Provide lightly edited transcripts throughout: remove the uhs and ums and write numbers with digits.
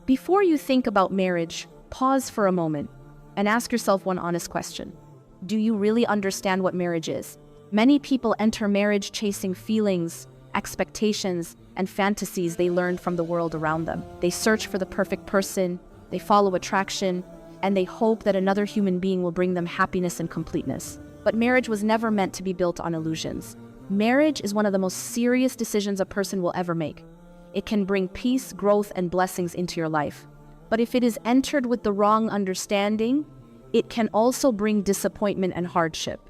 Before you think about marriage, pause for a moment and ask yourself one honest question. Do you really understand what marriage is? Many people enter marriage chasing feelings, expectations, and fantasies they learned from the world around them. They search for the perfect person, they follow attraction, and they hope that another human being will bring them happiness and completeness. But marriage was never meant to be built on illusions. Marriage is one of the most serious decisions a person will ever make. It can bring peace, growth, and blessings into your life. But if it is entered with the wrong understanding, it can also bring disappointment and hardship.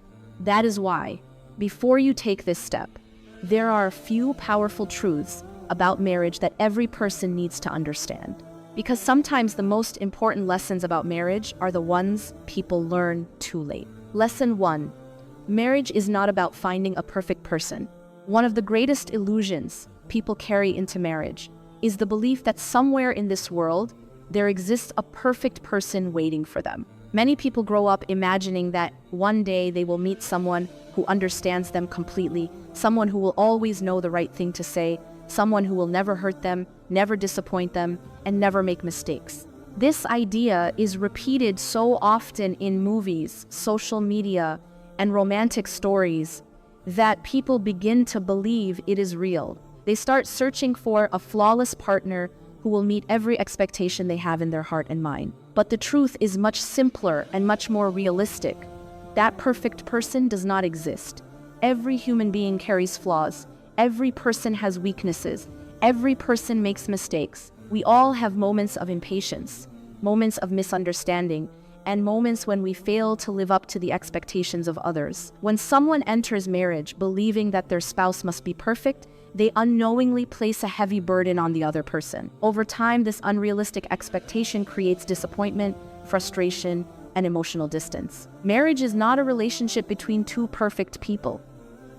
That is why, before you take this step, there are a few powerful truths about marriage that every person needs to understand. Because sometimes the most important lessons about marriage are the ones people learn too late. Lesson 1. Marriage is not about finding a perfect person. One of the greatest illusions people carry into marriage is the belief that somewhere in this world, there exists a perfect person waiting for them. Many people grow up imagining that one day they will meet someone who understands them completely, someone who will always know the right thing to say, someone who will never hurt them, never disappoint them, and never make mistakes. This idea is repeated so often in movies, social media, and romantic stories that people begin to believe it is real. They start searching for a flawless partner who will meet every expectation they have in their heart and mind. But the truth is much simpler and much more realistic. That perfect person does not exist. Every human being carries flaws. Every person has weaknesses. Every person makes mistakes. We all have moments of impatience, moments of misunderstanding, and moments when we fail to live up to the expectations of others. When someone enters marriage believing that their spouse must be perfect, they unknowingly place a heavy burden on the other person. Over time, this unrealistic expectation creates disappointment, frustration, and emotional distance. Marriage is not a relationship between two perfect people.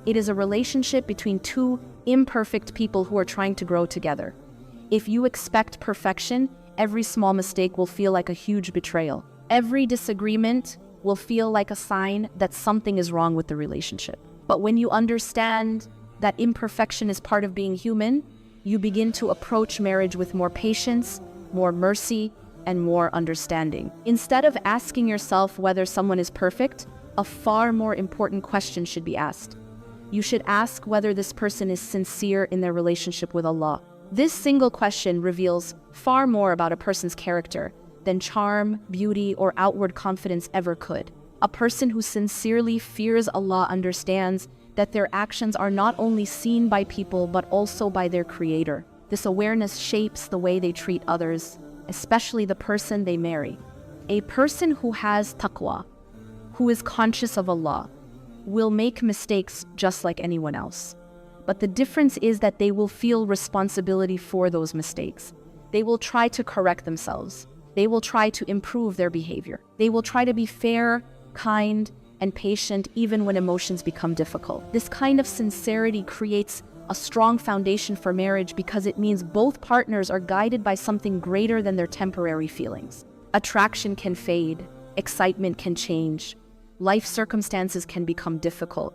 It is a relationship between two imperfect people who are trying to grow together. If you expect perfection, every small mistake will feel like a huge betrayal. Every disagreement will feel like a sign that something is wrong with the relationship. But when you understand that imperfection is part of being human, you begin to approach marriage with more patience, more mercy, and more understanding. Instead of asking yourself whether someone is perfect, a far more important question should be asked. You should ask whether this person is sincere in their relationship with Allah. This single question reveals far more about a person's character than charm, beauty, or outward confidence ever could. A person who sincerely fears Allah understands that their actions are not only seen by people but also by their Creator. This awareness shapes the way they treat others, especially the person they marry. A person who has taqwa, who is conscious of Allah, will make mistakes just like anyone else. But the difference is that they will feel responsibility for those mistakes. They will try to correct themselves. They will try to improve their behavior. They will try to be fair, kind, and patient even when emotions become difficult. This kind of sincerity creates a strong foundation for marriage because it means both partners are guided by something greater than their temporary feelings. Attraction can fade, excitement can change, life circumstances can become difficult.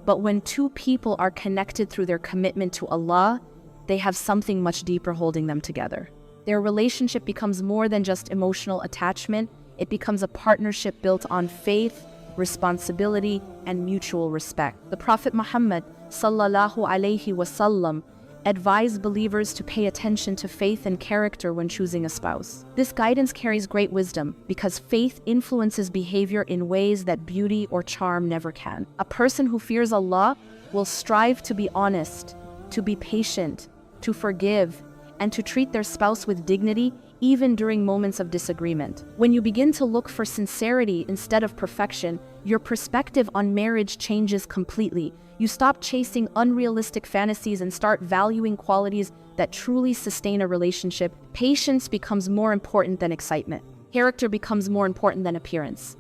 But when two people are connected through their commitment to Allah, they have something much deeper holding them together. Their relationship becomes more than just emotional attachment. It becomes a partnership built on faith, responsibility, and mutual respect. The Prophet Muhammad sallallahu alaihi wasallam advised believers to pay attention to faith and character when choosing a spouse. This guidance carries great wisdom because faith influences behavior in ways that beauty or charm never can. A person who fears Allah will strive to be honest, to be patient, to forgive, and to treat their spouse with dignity even during moments of disagreement. When you begin to look for sincerity instead of perfection, your perspective on marriage changes completely. You stop chasing unrealistic fantasies and start valuing qualities that truly sustain a relationship. Patience becomes more important than excitement. Character becomes more important than appearance.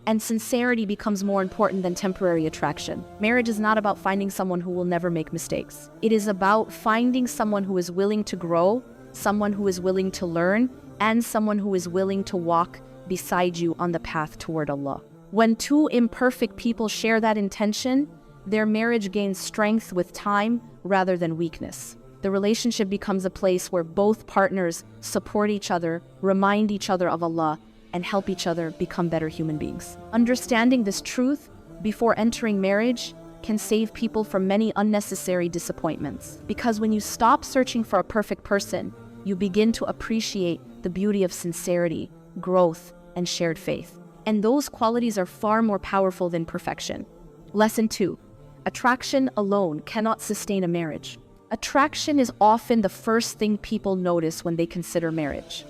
And sincerity becomes more important than temporary attraction. Marriage is not about finding someone who will never make mistakes. It is about finding someone who is willing to grow, someone who is willing to learn, and someone who is willing to walk beside you on the path toward Allah. When two imperfect people share that intention, their marriage gains strength with time rather than weakness. The relationship becomes a place where both partners support each other, remind each other of Allah, and help each other become better human beings. Understanding this truth before entering marriage can save people from many unnecessary disappointments. Because when you stop searching for a perfect person, you begin to appreciate the beauty of sincerity, growth, and shared faith. And those qualities are far more powerful than perfection. Lesson 2. Attraction alone cannot sustain a marriage. Attraction is often the first thing people notice when they consider marriage.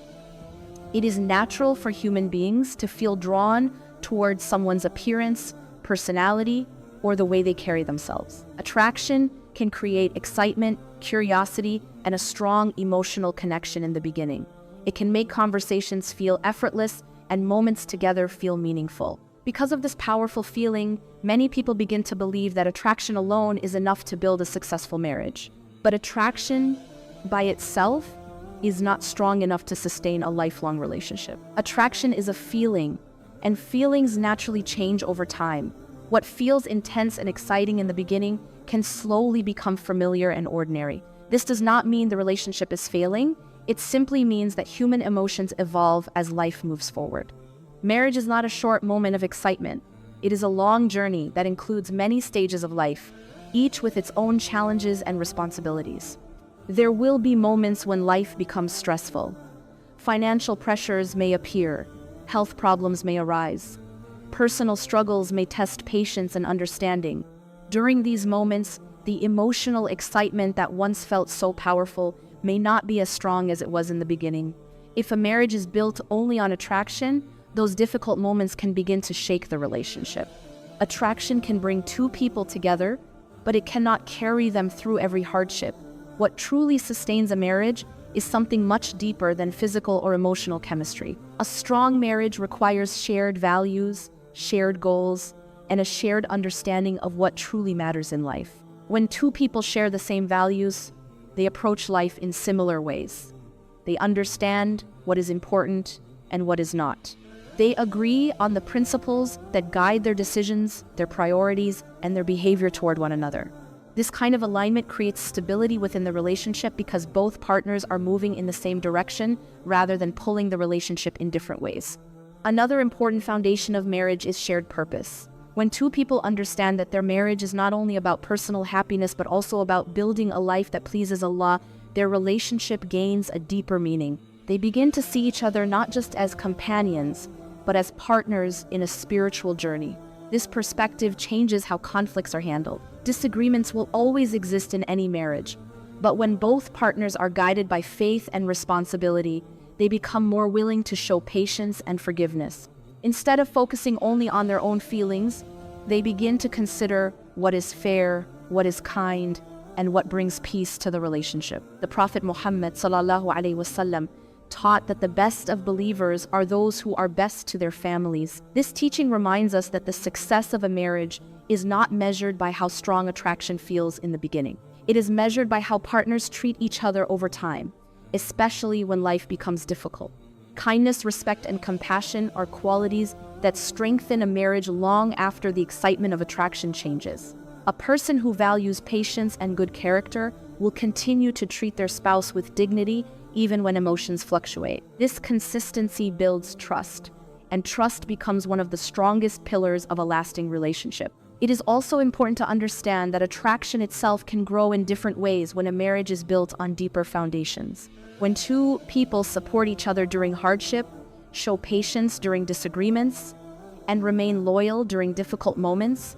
It is natural for human beings to feel drawn towards someone's appearance, personality, or the way they carry themselves. Attraction can create excitement, curiosity, and a strong emotional connection in the beginning. It can make conversations feel effortless and moments together feel meaningful. Because of this powerful feeling, many people begin to believe that attraction alone is enough to build a successful marriage. But attraction by itself is not strong enough to sustain a lifelong relationship. Attraction is a feeling, and feelings naturally change over time. What feels intense and exciting in the beginning can slowly become familiar and ordinary. This does not mean the relationship is failing. It simply means that human emotions evolve as life moves forward. Marriage is not a short moment of excitement. It is a long journey that includes many stages of life, each with its own challenges and responsibilities. There will be moments when life becomes stressful. Financial pressures may appear, health problems may arise, personal struggles may test patience and understanding. During these moments, the emotional excitement that once felt so powerful may not be as strong as it was in the beginning. If a marriage is built only on attraction, those difficult moments can begin to shake the relationship. Attraction can bring two people together, but it cannot carry them through every hardship. What truly sustains a marriage is something much deeper than physical or emotional chemistry. A strong marriage requires shared values, shared goals, and a shared understanding of what truly matters in life. When two people share the same values, they approach life in similar ways. They understand what is important and what is not. They agree on the principles that guide their decisions, their priorities, and their behavior toward one another. This kind of alignment creates stability within the relationship because both partners are moving in the same direction rather than pulling the relationship in different ways. Another important foundation of marriage is shared purpose. When two people understand that their marriage is not only about personal happiness but also about building a life that pleases Allah, their relationship gains a deeper meaning. They begin to see each other not just as companions, but as partners in a spiritual journey. This perspective changes how conflicts are handled. Disagreements will always exist in any marriage, but when both partners are guided by faith and responsibility, they become more willing to show patience and forgiveness. Instead of focusing only on their own feelings, they begin to consider what is fair, what is kind, and what brings peace to the relationship. The Prophet Muhammad ﷺ taught that the best of believers are those who are best to their families. This teaching reminds us that the success of a marriage is not measured by how strong attraction feels in the beginning. It is measured by how partners treat each other over time, especially when life becomes difficult. Kindness, respect, and compassion are qualities that strengthen a marriage long after the excitement of attraction changes. A person who values patience and good character will continue to treat their spouse with dignity even when emotions fluctuate. This consistency builds trust, and trust becomes one of the strongest pillars of a lasting relationship. It is also important to understand that attraction itself can grow in different ways when a marriage is built on deeper foundations. When two people support each other during hardship, show patience during disagreements, and remain loyal during difficult moments,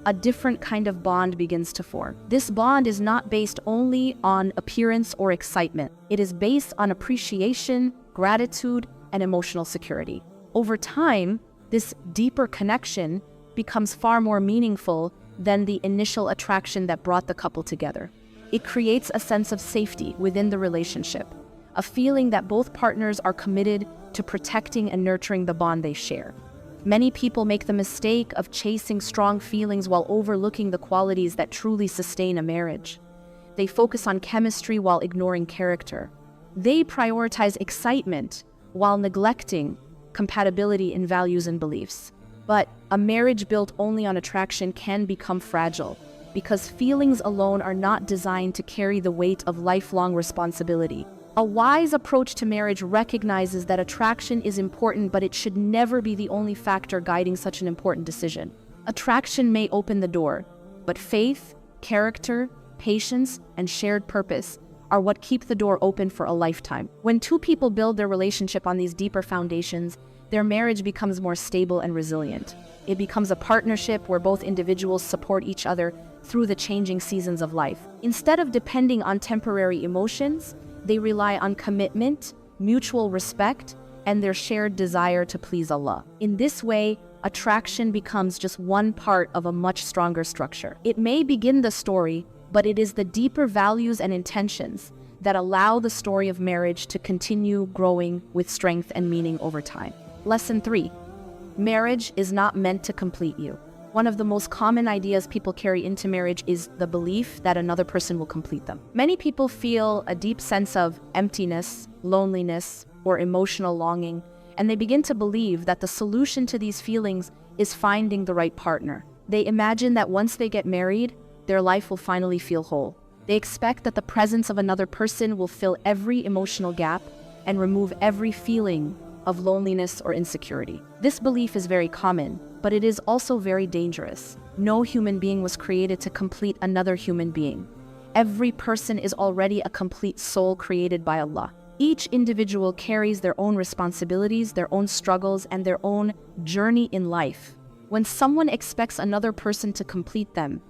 a different kind of bond begins to form. This bond is not based only on appearance or excitement. It is based on appreciation, gratitude, and emotional security. Over time, this deeper connection becomes far more meaningful than the initial attraction that brought the couple together. It creates a sense of safety within the relationship, a feeling that both partners are committed to protecting and nurturing the bond they share. Many people make the mistake of chasing strong feelings while overlooking the qualities that truly sustain a marriage. They focus on chemistry while ignoring character. They prioritize excitement while neglecting compatibility in values and beliefs. But a marriage built only on attraction can become fragile because feelings alone are not designed to carry the weight of lifelong responsibility. A wise approach to marriage recognizes that attraction is important, but it should never be the only factor guiding such an important decision. Attraction may open the door, but faith, character, patience, and shared purpose are what keep the door open for a lifetime. When two people build their relationship on these deeper foundations, their marriage becomes more stable and resilient. It becomes a partnership where both individuals support each other through the changing seasons of life. Instead of depending on temporary emotions, they rely on commitment, mutual respect, and their shared desire to please Allah. In this way, attraction becomes just one part of a much stronger structure. It may begin the story, but it is the deeper values and intentions that allow the story of marriage to continue growing with strength and meaning over time. Lesson 3. Marriage is not meant to complete you. One of the most common ideas people carry into marriage is the belief that another person will complete them. Many people feel a deep sense of emptiness, loneliness, or emotional longing, and they begin to believe that the solution to these feelings is finding the right partner. They imagine that once they get married, their life will finally feel whole. They expect that the presence of another person will fill every emotional gap and remove every feeling of loneliness or insecurity. This belief is very common, but it is also very dangerous. No human being was created to complete another human being. Every person is already a complete soul created by Allah. Each individual carries their own responsibilities, their own struggles, and their own journey in life. When someone expects another person to complete them,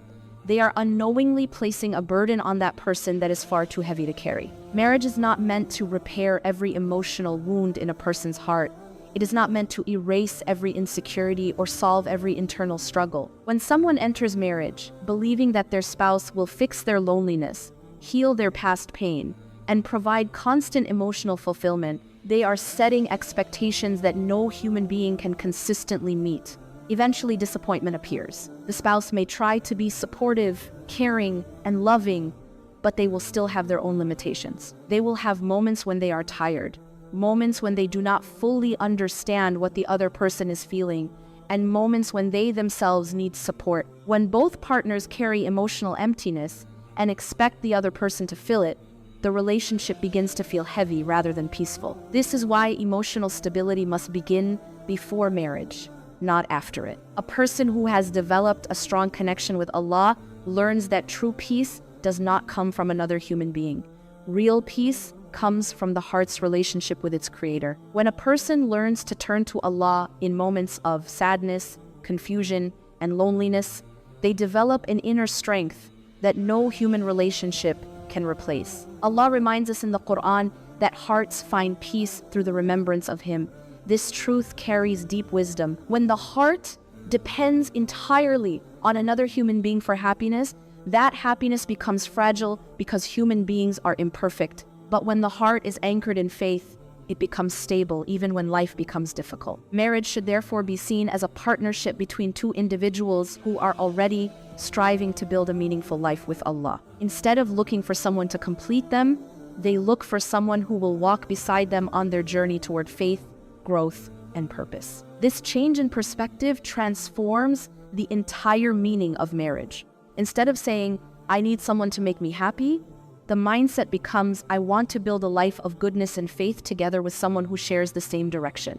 they are unknowingly placing a burden on that person that is far too heavy to carry. Marriage is not meant to repair every emotional wound in a person's heart. It is not meant to erase every insecurity or solve every internal struggle. When someone enters marriage, believing that their spouse will fix their loneliness, heal their past pain, and provide constant emotional fulfillment, they are setting expectations that no human being can consistently meet. Eventually, disappointment appears. The spouse may try to be supportive, caring, and loving, but they will still have their own limitations. They will have moments when they are tired, moments when they do not fully understand what the other person is feeling, and moments when they themselves need support. When both partners carry emotional emptiness and expect the other person to fill it, the relationship begins to feel heavy rather than peaceful. This is why emotional stability must begin before marriage, not after it. A person who has developed a strong connection with Allah learns that true peace does not come from another human being. Real peace comes from the heart's relationship with its creator. When a person learns to turn to Allah in moments of sadness, confusion, and loneliness, they develop an inner strength that no human relationship can replace. Allah reminds us in the Quran that hearts find peace through the remembrance of Him. This truth carries deep wisdom. When the heart depends entirely on another human being for happiness, that happiness becomes fragile because human beings are imperfect. But when the heart is anchored in faith, it becomes stable even when life becomes difficult. Marriage should therefore be seen as a partnership between two individuals who are already striving to build a meaningful life with Allah. Instead of looking for someone to complete them, they look for someone who will walk beside them on their journey toward faith, growth, and purpose. This change in perspective transforms the entire meaning of marriage. Instead of saying, "I need someone to make me happy," the mindset becomes, "I want to build a life of goodness and faith together with someone who shares the same direction."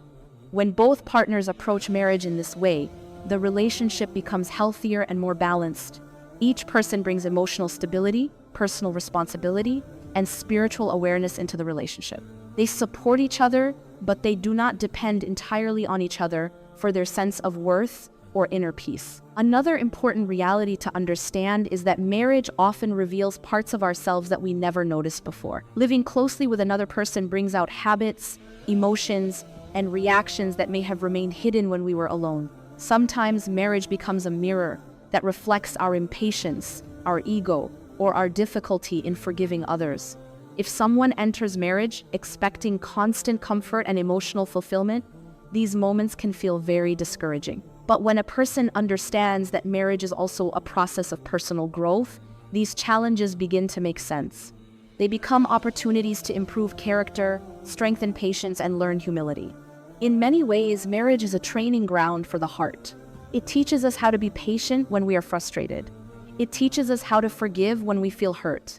When both partners approach marriage in this way, the relationship becomes healthier and more balanced. Each person brings emotional stability, personal responsibility, and spiritual awareness into the relationship. They support each other, but they do not depend entirely on each other for their sense of worth or inner peace. Another important reality to understand is that marriage often reveals parts of ourselves that we never noticed before. Living closely with another person brings out habits, emotions, and reactions that may have remained hidden when we were alone. Sometimes marriage becomes a mirror that reflects our impatience, our ego, or our difficulty in forgiving others. If someone enters marriage expecting constant comfort and emotional fulfillment, these moments can feel very discouraging. But when a person understands that marriage is also a process of personal growth, these challenges begin to make sense. They become opportunities to improve character, strengthen patience, and learn humility. In many ways, marriage is a training ground for the heart. It teaches us how to be patient when we are frustrated. It teaches us how to forgive when we feel hurt.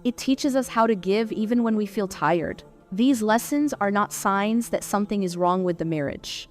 It teaches us how to give even when we feel tired. These lessons are not signs that something is wrong with the marriage.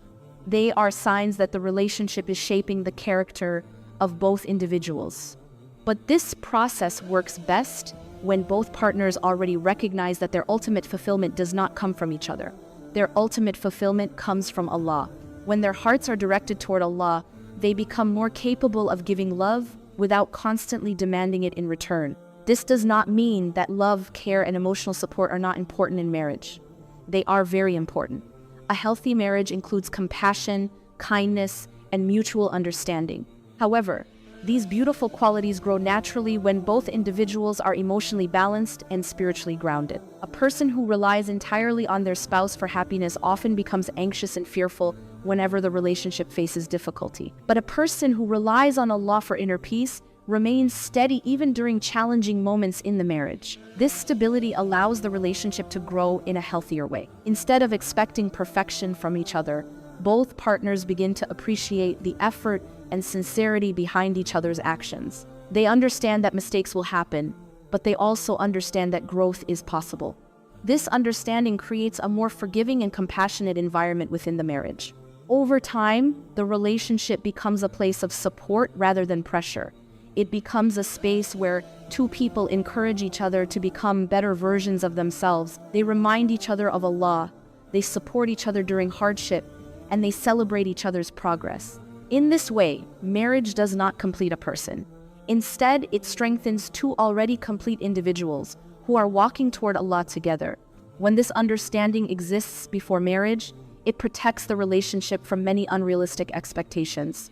They are signs that the relationship is shaping the character of both individuals. But this process works best when both partners already recognize that their ultimate fulfillment does not come from each other. Their ultimate fulfillment comes from Allah. When their hearts are directed toward Allah, they become more capable of giving love without constantly demanding it in return. This does not mean that love, care, and emotional support are not important in marriage. They are very important. A healthy marriage includes compassion, kindness, and mutual understanding. However, these beautiful qualities grow naturally when both individuals are emotionally balanced and spiritually grounded. A person who relies entirely on their spouse for happiness often becomes anxious and fearful whenever the relationship faces difficulty. But a person who relies on Allah for inner peace remains steady even during challenging moments in the marriage. This stability allows the relationship to grow in a healthier way. Instead of expecting perfection from each other, both partners begin to appreciate the effort and sincerity behind each other's actions. They understand that mistakes will happen, but they also understand that growth is possible. This understanding creates a more forgiving and compassionate environment within the marriage. Over time, the relationship becomes a place of support rather than pressure. It becomes a space where two people encourage each other to become better versions of themselves. They remind each other of Allah, they support each other during hardship, and they celebrate each other's progress. In this way, marriage does not complete a person. Instead, it strengthens two already complete individuals who are walking toward Allah together. When this understanding exists before marriage, it protects the relationship from many unrealistic expectations.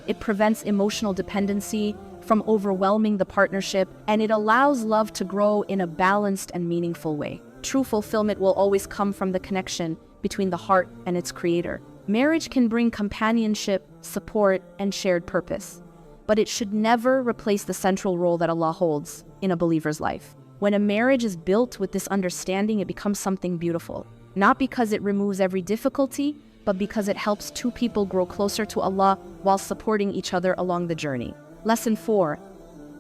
It prevents emotional dependency from overwhelming the partnership, and it allows love to grow in a balanced and meaningful way. True fulfillment will always come from the connection between the heart and its creator. Marriage can bring companionship, support, and shared purpose, but it should never replace the central role that Allah holds in a believer's life. When a marriage is built with this understanding, it becomes something beautiful, not because it removes every difficulty, but because it helps two people grow closer to Allah while supporting each other along the journey. Lesson 4.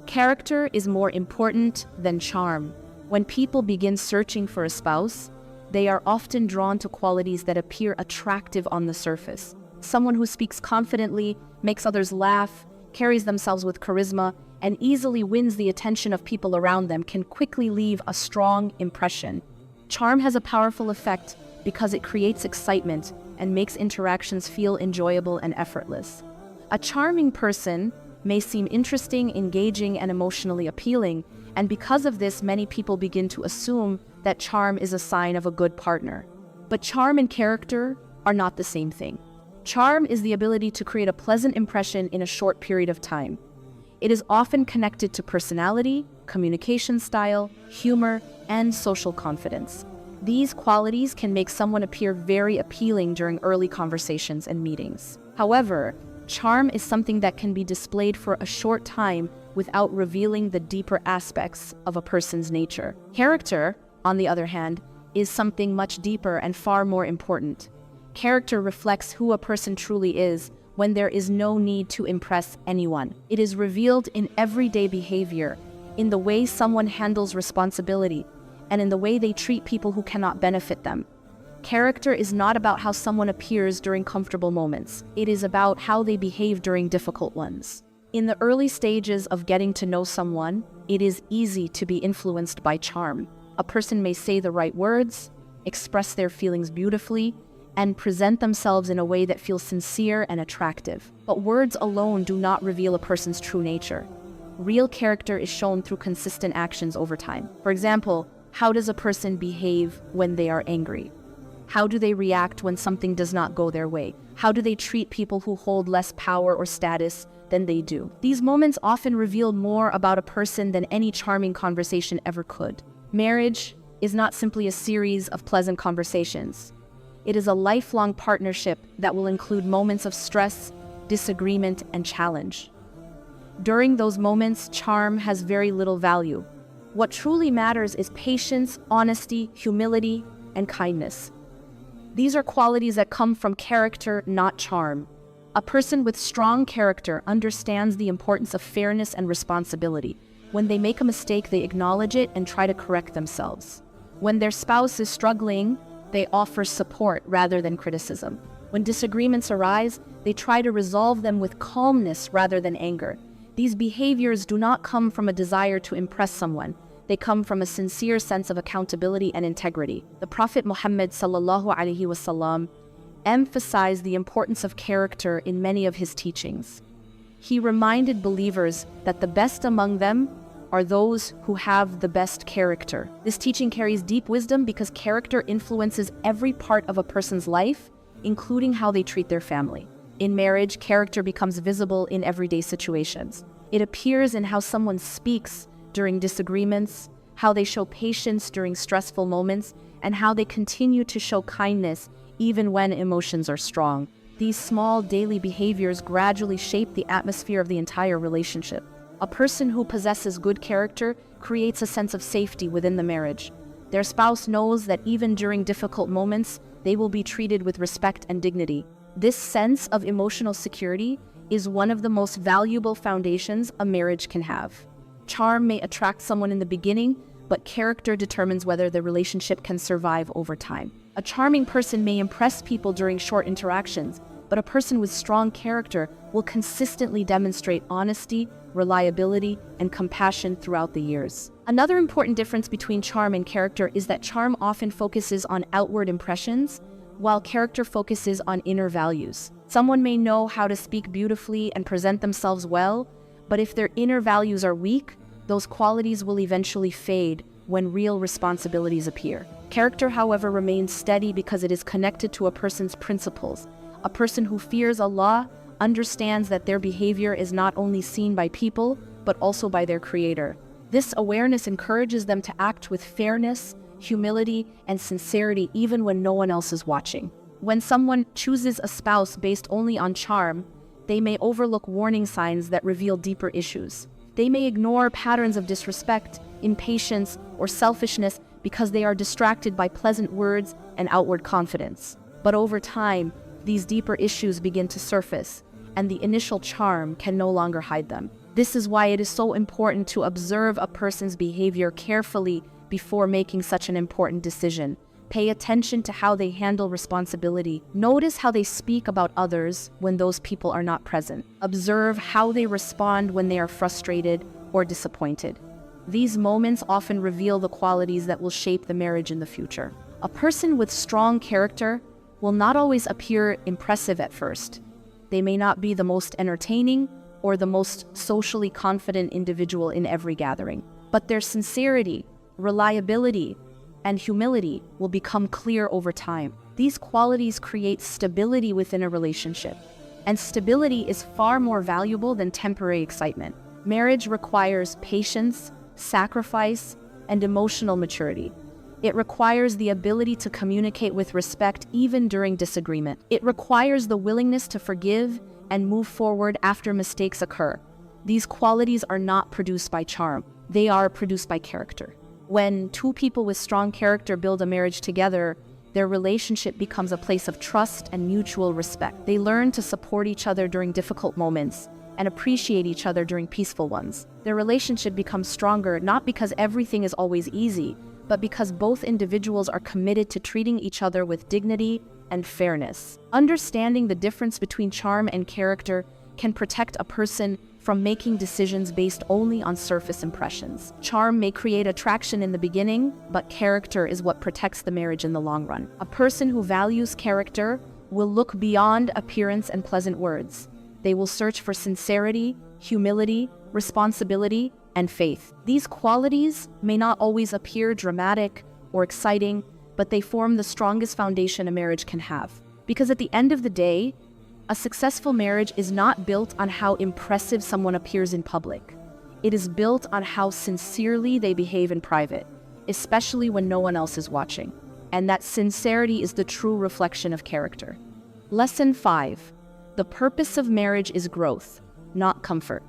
Character is more important than charm. When people begin searching for a spouse, they are often drawn to qualities that appear attractive on the surface. Someone who speaks confidently, makes others laugh, carries themselves with charisma, and easily wins the attention of people around them can quickly leave a strong impression. Charm has a powerful effect because it creates excitement and makes interactions feel enjoyable and effortless. A charming person may seem interesting, engaging, and emotionally appealing, and because of this, many people begin to assume that charm is a sign of a good partner. But charm and character are not the same thing. Charm is the ability to create a pleasant impression in a short period of time. It is often connected to personality, communication style, humor, and social confidence. These qualities can make someone appear very appealing during early conversations and meetings. However, charm is something that can be displayed for a short time without revealing the deeper aspects of a person's nature. Character, on the other hand, is something much deeper and far more important. Character reflects who a person truly is when there is no need to impress anyone. It is revealed in everyday behavior, in the way someone handles responsibility, and in the way they treat people who cannot benefit them. Character is not about how someone appears during comfortable moments. It is about how they behave during difficult ones. In the early stages of getting to know someone, it is easy to be influenced by charm. A person may say the right words, express their feelings beautifully, and present themselves in a way that feels sincere and attractive. But words alone do not reveal a person's true nature. Real character is shown through consistent actions over time. For example, how does a person behave when they are angry? How do they react when something does not go their way? How do they treat people who hold less power or status than they do? These moments often reveal more about a person than any charming conversation ever could. Marriage is not simply a series of pleasant conversations. It is a lifelong partnership that will include moments of stress, disagreement, and challenge. During those moments, charm has very little value. What truly matters is patience, honesty, humility, and kindness. These are qualities that come from character, not charm. A person with strong character understands the importance of fairness and responsibility. When they make a mistake, they acknowledge it and try to correct themselves. When their spouse is struggling, they offer support rather than criticism. When disagreements arise, they try to resolve them with calmness rather than anger. These behaviors do not come from a desire to impress someone. They come from a sincere sense of accountability and integrity. The Prophet Muhammad ﷺ emphasized the importance of character in many of his teachings. He reminded believers that the best among them are those who have the best character. This teaching carries deep wisdom because character influences every part of a person's life, including how they treat their family. In marriage, character becomes visible in everyday situations. It appears in how someone speaks during disagreements, how they show patience during stressful moments, and how they continue to show kindness even when emotions are strong. These small daily behaviors gradually shape the atmosphere of the entire relationship. A person who possesses good character creates a sense of safety within the marriage. Their spouse knows that even during difficult moments, they will be treated with respect and dignity. This sense of emotional security is one of the most valuable foundations a marriage can have. Charm may attract someone in the beginning, but character determines whether the relationship can survive over time. A charming person may impress people during short interactions, but a person with strong character will consistently demonstrate honesty, reliability, and compassion throughout the years. Another important difference between charm and character is that charm often focuses on outward impressions, while character focuses on inner values. Someone may know how to speak beautifully and present themselves well, but if their inner values are weak, those qualities will eventually fade when real responsibilities appear. Character, however, remains steady because it is connected to a person's principles. A person who fears Allah understands that their behavior is not only seen by people, but also by their Creator. This awareness encourages them to act with fairness, humility, and sincerity even when no one else is watching. When someone chooses a spouse based only on charm, they may overlook warning signs that reveal deeper issues. They may ignore patterns of disrespect, impatience, or selfishness because they are distracted by pleasant words and outward confidence. But over time, these deeper issues begin to surface, and the initial charm can no longer hide them. This is why it is so important to observe a person's behavior carefully before making such an important decision. Pay attention to how they handle responsibility. Notice how they speak about others when those people are not present. Observe how they respond when they are frustrated or disappointed. These moments often reveal the qualities that will shape the marriage in the future. A person with strong character will not always appear impressive at first. They may not be the most entertaining or the most socially confident individual in every gathering, but their sincerity, reliability, and humility will become clear over time. These qualities create stability within a relationship, and stability is far more valuable than temporary excitement. Marriage requires patience, sacrifice, and emotional maturity. It requires the ability to communicate with respect even during disagreement. It requires the willingness to forgive and move forward after mistakes occur. These qualities are not produced by charm. They are produced by character. When two people with strong character build a marriage together, their relationship becomes a place of trust and mutual respect. They learn to support each other during difficult moments and appreciate each other during peaceful ones. Their relationship becomes stronger not because everything is always easy, but because both individuals are committed to treating each other with dignity and fairness. Understanding the difference between charm and character can protect a person from making decisions based only on surface impressions. Charm may create attraction in the beginning, but character is what protects the marriage in the long run. A person who values character will look beyond appearance and pleasant words. They will search for sincerity, humility, responsibility, and faith. These qualities may not always appear dramatic or exciting, but they form the strongest foundation a marriage can have. Because at the end of the day, a successful marriage is not built on how impressive someone appears in public. It is built on how sincerely they behave in private, especially when no one else is watching. And that sincerity is the true reflection of character. Lesson 5. The purpose of marriage is growth, not comfort.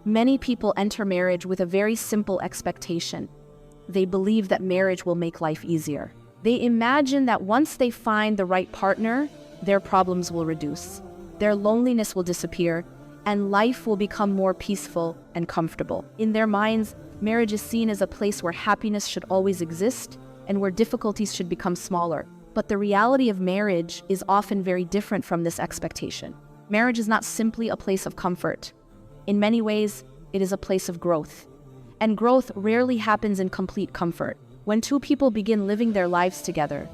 Many people enter marriage with a very simple expectation. They believe that marriage will make life easier. They imagine that once they find the right partner, their problems will reduce. their loneliness will disappear, and life will become more peaceful and comfortable. In their minds, marriage is seen as a place where happiness should always exist and where difficulties should become smaller. But the reality of marriage is often very different from this expectation. Marriage is not simply a place of comfort. In many ways, it is a place of growth. And growth rarely happens in complete comfort. When two people begin living their lives together,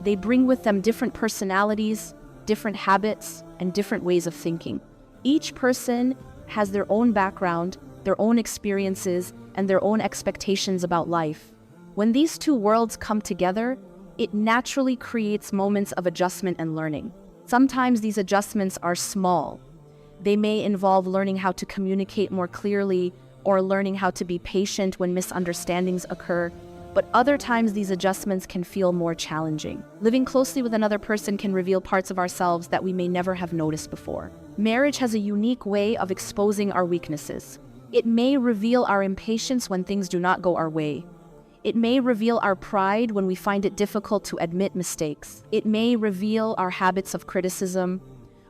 they bring with them different personalities, different habits, and different ways of thinking. Each person has their own background, their own experiences, and their own expectations about life. When these two worlds come together, it naturally creates moments of adjustment and learning. Sometimes these adjustments are small. They may involve learning how to communicate more clearly or learning how to be patient when misunderstandings occur. But other times these adjustments can feel more challenging. Living closely with another person can reveal parts of ourselves that we may never have noticed before. Marriage has a unique way of exposing our weaknesses. It may reveal our impatience when things do not go our way. It may reveal our pride when we find it difficult to admit mistakes. It may reveal our habits of criticism,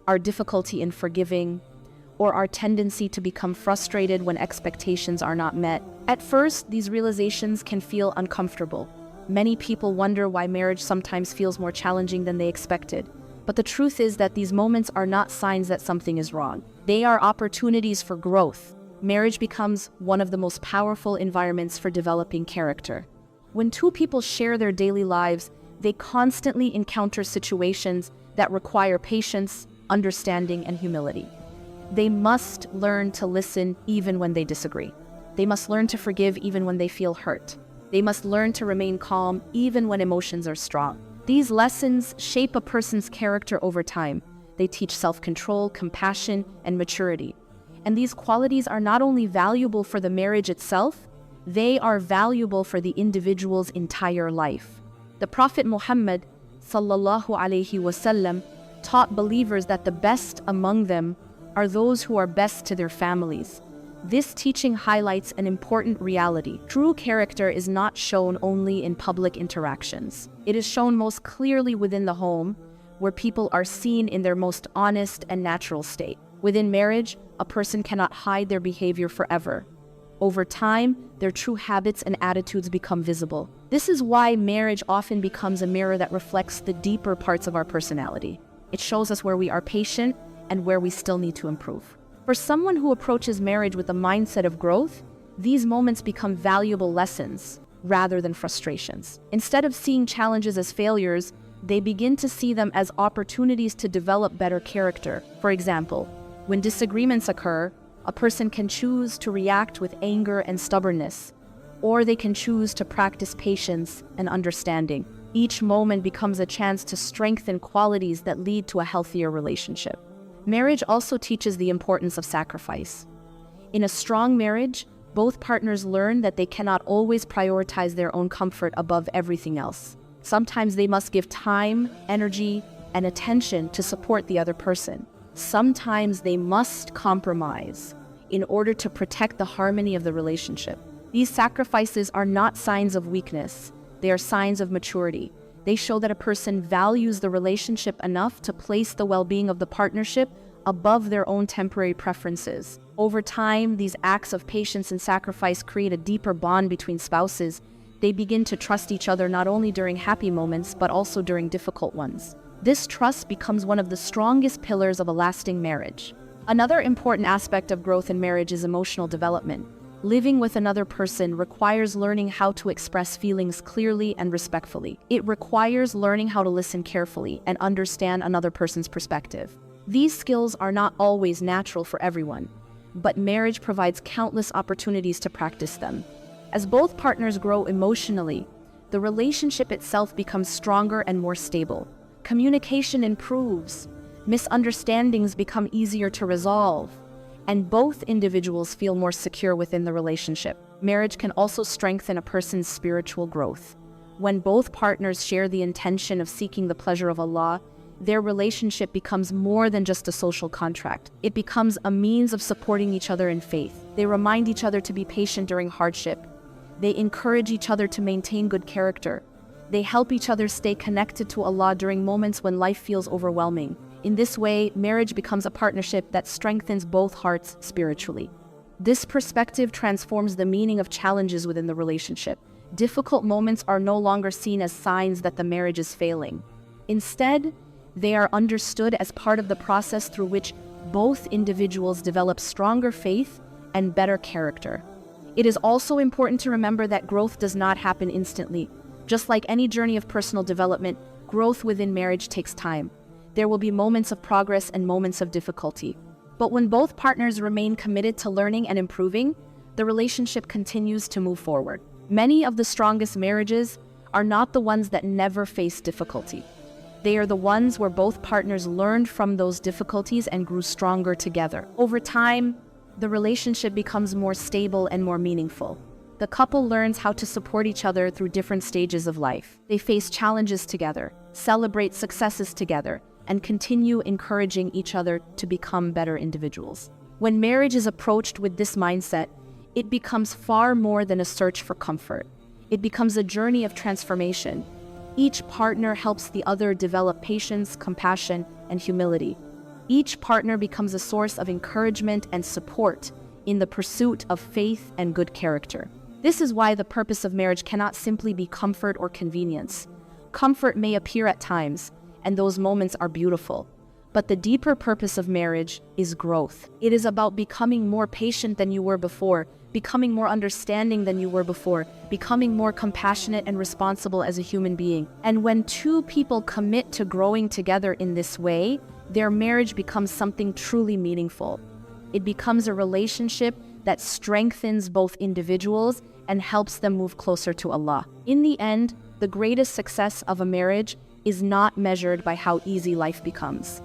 our difficulty in forgiving, or our tendency to become frustrated when expectations are not met. At first, these realizations can feel uncomfortable. Many people wonder why marriage sometimes feels more challenging than they expected. But the truth is that these moments are not signs that something is wrong. They are opportunities for growth. Marriage becomes one of the most powerful environments for developing character. When two people share their daily lives, they constantly encounter situations that require patience, understanding, and humility. They must learn to listen even when they disagree. They must learn to forgive even when they feel hurt. They must learn to remain calm even when emotions are strong. These lessons shape a person's character over time. They teach self-control, compassion, and maturity. And these qualities are not only valuable for the marriage itself, they are valuable for the individual's entire life. The Prophet Muhammad ﷺ taught believers that the best among them are those who are best to their families. This teaching highlights an important reality. True character is not shown only in public interactions. It is shown most clearly within the home, where people are seen in their most honest and natural state. Within marriage, a person cannot hide their behavior forever. Over time, their true habits and attitudes become visible. This is why marriage often becomes a mirror that reflects the deeper parts of our personality. It shows us where we are patient and where we still need to improve. For someone who approaches marriage with a mindset of growth, these moments become valuable lessons rather than frustrations. Instead of seeing challenges as failures, they begin to see them as opportunities to develop better character. For example, when disagreements occur, a person can choose to react with anger and stubbornness, or they can choose to practice patience and understanding. Each moment becomes a chance to strengthen qualities that lead to a healthier relationship. Marriage also teaches the importance of sacrifice. In a strong marriage, both partners learn that they cannot always prioritize their own comfort above everything else. Sometimes they must give time, energy, and attention to support the other person. Sometimes they must compromise in order to protect the harmony of the relationship. These sacrifices are not signs of weakness. They are signs of maturity. They show that a person values the relationship enough to place the well-being of the partnership above their own temporary preferences. Over time, these acts of patience and sacrifice create a deeper bond between spouses. They begin to trust each other not only during happy moments, but also during difficult ones. This trust becomes one of the strongest pillars of a lasting marriage. Another important aspect of growth in marriage is emotional development. Living with another person requires learning how to express feelings clearly and respectfully. It requires learning how to listen carefully and understand another person's perspective. These skills are not always natural for everyone, but marriage provides countless opportunities to practice them. As both partners grow emotionally, the relationship itself becomes stronger and more stable. Communication improves, misunderstandings become easier to resolve, and both individuals feel more secure within the relationship. Marriage can also strengthen a person's spiritual growth. When both partners share the intention of seeking the pleasure of Allah, their relationship becomes more than just a social contract. It becomes a means of supporting each other in faith. They remind each other to be patient during hardship. They encourage each other to maintain good character. They help each other stay connected to Allah during moments when life feels overwhelming. In this way, marriage becomes a partnership that strengthens both hearts spiritually. This perspective transforms the meaning of challenges within the relationship. Difficult moments are no longer seen as signs that the marriage is failing. Instead, they are understood as part of the process through which both individuals develop stronger faith and better character. It is also important to remember that growth does not happen instantly. Just like any journey of personal development, growth within marriage takes time. There will be moments of progress and moments of difficulty. But when both partners remain committed to learning and improving, the relationship continues to move forward. Many of the strongest marriages are not the ones that never face difficulty. They are the ones where both partners learned from those difficulties and grew stronger together. Over time, the relationship becomes more stable and more meaningful. The couple learns how to support each other through different stages of life. They face challenges together, celebrate successes together, and continue encouraging each other to become better individuals. When marriage is approached with this mindset, it becomes far more than a search for comfort. It becomes a journey of transformation. Each partner helps the other develop patience, compassion, and humility. Each partner becomes a source of encouragement and support in the pursuit of faith and good character. This is why the purpose of marriage cannot simply be comfort or convenience. Comfort may appear at times, and those moments are beautiful. But the deeper purpose of marriage is growth. It is about becoming more patient than you were before, becoming more understanding than you were before, becoming more compassionate and responsible as a human being. And when two people commit to growing together in this way, their marriage becomes something truly meaningful. It becomes a relationship that strengthens both individuals and helps them move closer to Allah. In the end, the greatest success of a marriage is not measured by how easy life becomes.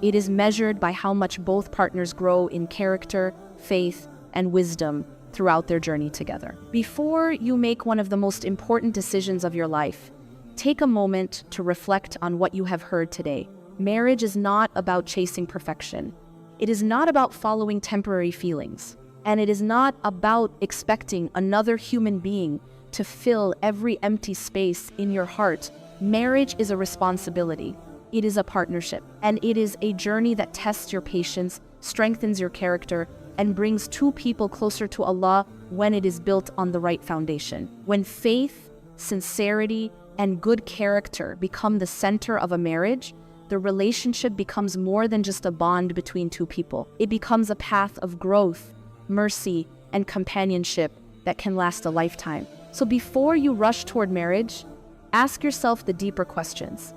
It is measured by how much both partners grow in character, faith, and wisdom throughout their journey together. Before you make one of the most important decisions of your life, take a moment to reflect on what you have heard today. Marriage is not about chasing perfection. It is not about following temporary feelings. And it is not about expecting another human being to fill every empty space in your heart. Marriage is a responsibility. It is a partnership. And it is a journey that tests your patience, strengthens your character, and brings two people closer to Allah when it is built on the right foundation. When faith, sincerity, and good character become the center of a marriage, the relationship becomes more than just a bond between two people. It becomes a path of growth, mercy, and companionship that can last a lifetime. So before you rush toward marriage, ask yourself the deeper questions.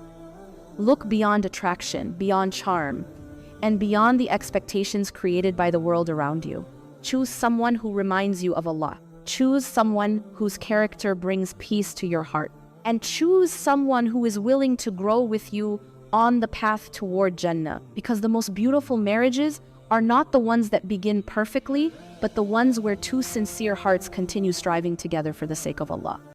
Look beyond attraction, beyond charm, and beyond the expectations created by the world around you. Choose someone who reminds you of Allah. Choose someone whose character brings peace to your heart. And choose someone who is willing to grow with you on the path toward Jannah. Because the most beautiful marriages are not the ones that begin perfectly, but the ones where two sincere hearts continue striving together for the sake of Allah.